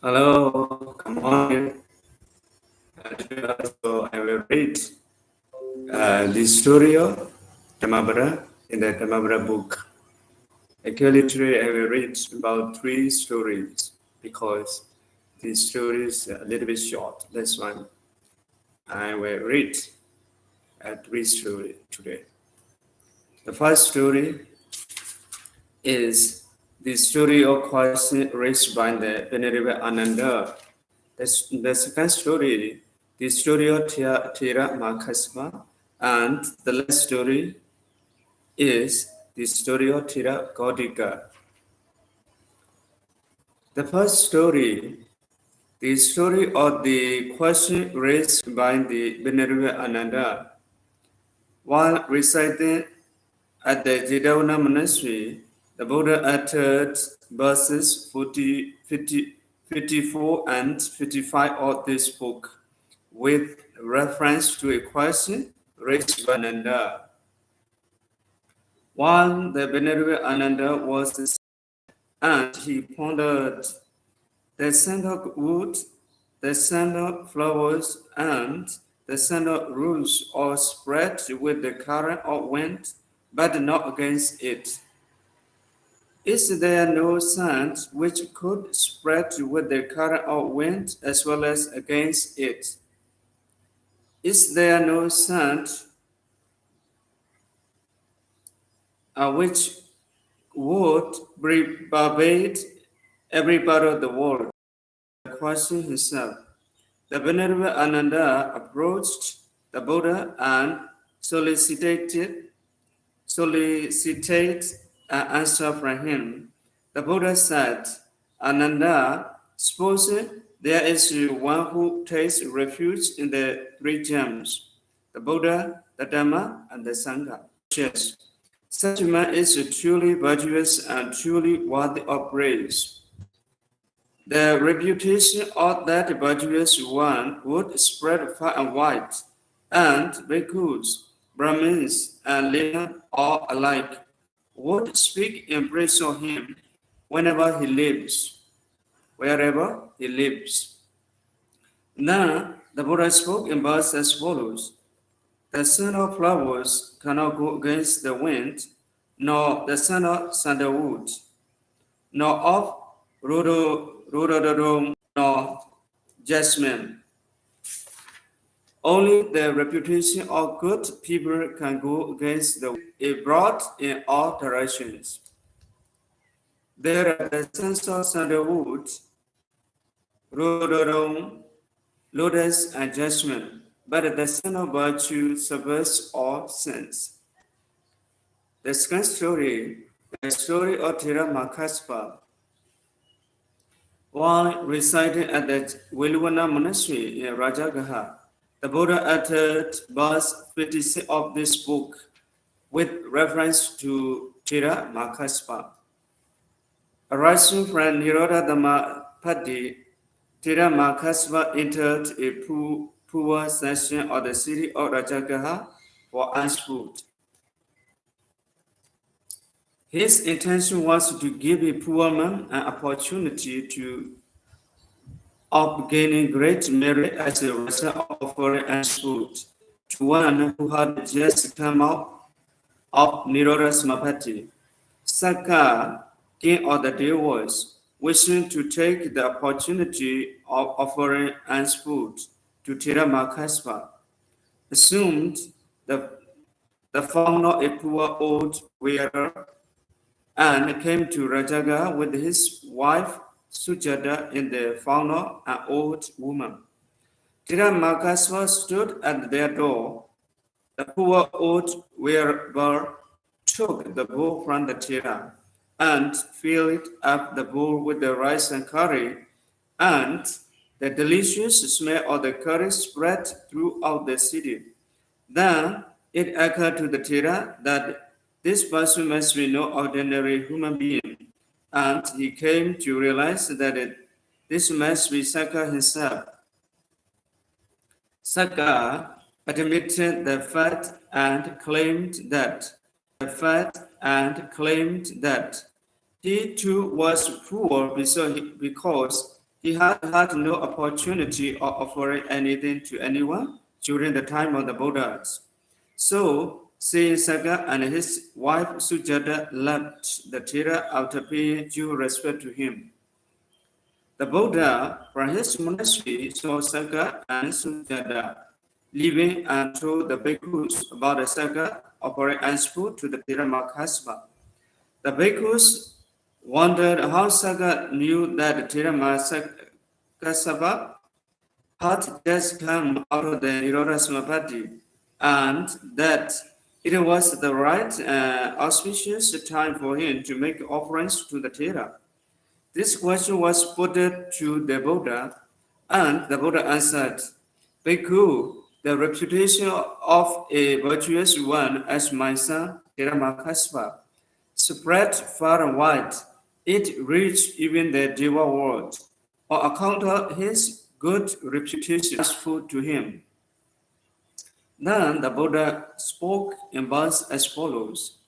Hello, good morning. So I will read the story of Tamabara in the Tamabara book. Actually, today I will read about 3 stories because the story is a little bit short. That's why I will read 3 stories today. The first story is the story of question raised by the Venerable Ananda. The second story, the story of Thera Mahakassapa, and the last story is the story of Thera Godhika. The first story, the story of the question raised by the Venerable Ananda. While residing at the Jedavana monastery, the Buddha uttered verses 54 and 55 of this book with reference to a question raised by Ananda. While the Venerable Ananda was and he pondered the scent of wood, the scent of flowers, and the scent of roots all spread with the current of wind, but not against it. Is there no scent which could spread with the current of wind as well as against it? Is there no scent which would pervade every part of the world? Questioned himself, the Venerable Ananda approached the Buddha and solicited an answer from him. The Buddha said, Ananda, suppose there is one who takes refuge in the 3 gems, the Buddha, the Dhamma, and the Sangha. Yes, such a man is truly virtuous and truly worthy of praise. The reputation of that virtuous one would spread far and wide, and bhikkhus, Brahmins, and laymen all alike would speak in praise of him wherever he lives. Now, the Buddha spoke in verse as follows. The scent of flowers cannot go against the wind, nor the scent of sandalwood, nor of rhododendron, nor jasmine. Only the reputation of good people can go against the wind. It brought in all directions. There are the scents of sandalwood, rhododendron, lotus, and jasmine, but the scent of virtue subverts all sense. The second story, the story of Thera Mahakassapa. While residing at the Veluvana monastery in Rajagaha, the Buddha uttered verse 56 of this book with reference to Thera Mahakassapa. Arising from Nirodha Dhammapati, Thera Mahakassapa entered a poor section of the city of Rajagaha for alms food. His intention was to give a poor man an opportunity of gaining great merit as a result of offering alms food to one who had just come out of Nirodha Samapatti. Saka, king of the devils, wishing to take the opportunity of offering alms food to Thera Mahakassapa, assumed the form of a poor old wearer and came to Rajaga with his wife Sujata in the form of an old woman. Thera Mahakassapa stood at their door. The poor old wearer took the bowl from the Thera and filled up the bowl with the rice and curry, and the delicious smell of the curry spread throughout the city. Then it occurred to the Thera that this person must be no ordinary human being, and he came to realize that this must be Saka himself. Saka admitted the fact and claimed that he too was poor because He had had no opportunity of offering anything to anyone during the time of the Buddhas. So, Saint Saga and his wife Sujata left the Thera after paying due respect to him. The Buddha, from his monastery, saw Saga and Sujata leaving and told the bhikkhus about the Saga offering alms food to the Thera Mahakassapa. The bhikkhus wondered how Saga knew that Thera Mahakassapa had just come out of the Nirodha Samapatti and that it was the right auspicious time for him to make offerings to the Thera. This question was put to the Buddha, and the Buddha answered, Bhikkhu, the reputation of a virtuous one as my son, Thera spread far and wide. It reached even the Deva world. On account of his good reputation, asked food to him. Then the Buddha spoke in verse as follows.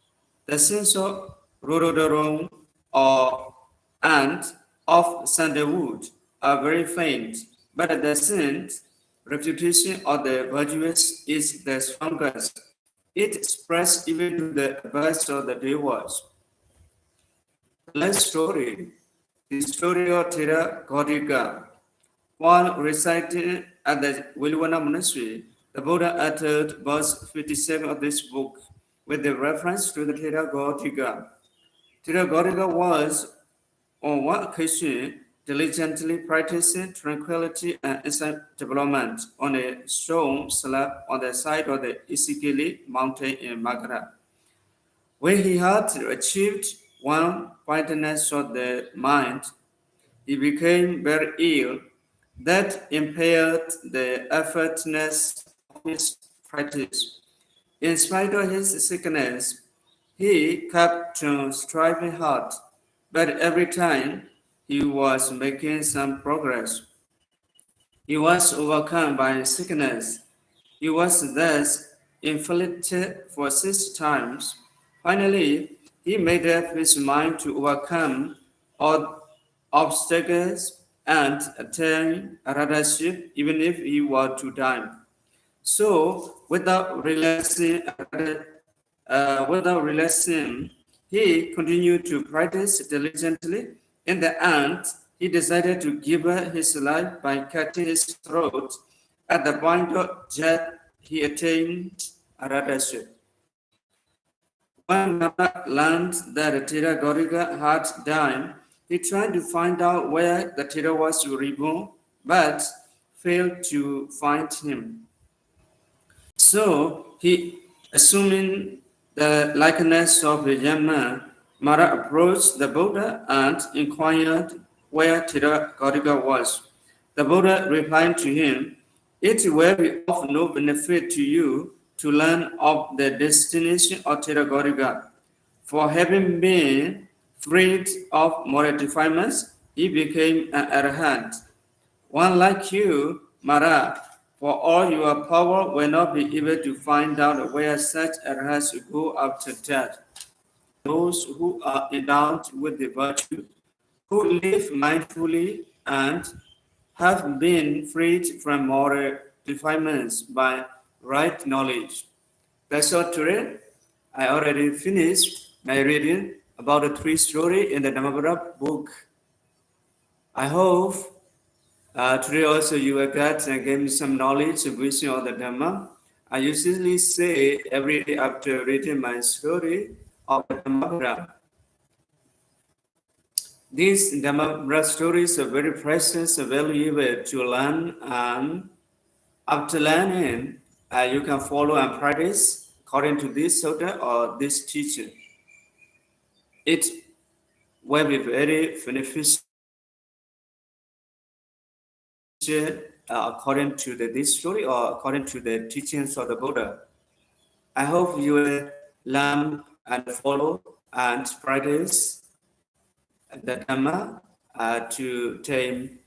The sense of rhododendron or and of sandalwood are very faint, but the scent reputation of the virtuous is the strongest. It spreads even to the best of the devas. The last story, the story of Thera Godhika. While reciting at the Vilvana monastery, the Buddha uttered verse 57 of this book with the reference to the Thera Godhika. Thera Godhika was, on one occasion, diligently practicing tranquility and insight development on a stone slab on the side of the Isikili mountain in Magadha. When he had achieved one quietness of the mind, he became very ill that impaired the effortlessness of his practice. In spite of his sickness, he kept on striving hard, but every time he was making some progress, he was overcome by sickness. He was thus inflicted for 6 times. Finally, he made up his mind to overcome all obstacles and attain Radhaship even if he were to die. So, without relaxing, he continued to practice diligently. In the end, he decided to give up his life by cutting his throat. At the point of death, he attained Radhaship. When Mara learned that Thera Godhika had died, he tried to find out where the Thera was reborn, but failed to find him. So he, assuming the likeness of a young man, Mara approached the Buddha and inquired where Thera Godhika was. The Buddha replied to him, it will be of no benefit to you to learn of the destination of Thera Godhika. For having been freed of moral defilements, he became an arahant. One like you, Mara, for all your power will not be able to find out where such arahants go after death. Those who are endowed with the virtue, who live mindfully and have been freed from moral defilements by right knowledge. That's all today. I already finished my reading about the 3 stories in the Dhammapada book. I hope today also you will get and gain some knowledge and wisdom of the Dhamma. I usually say every day after reading my story of the Dhammapada, these Dhammapada stories are very precious and valuable to learn, and after learning, you can follow and practice according to this sutta or this teaching. It will be very beneficial according to this story or according to the teachings of the Buddha. I hope you will learn and follow and practice the Dhamma to attain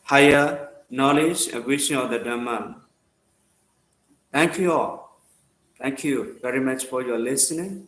higher knowledge and vision of the Dhamma. Thank you all. Thank you very much for your listening.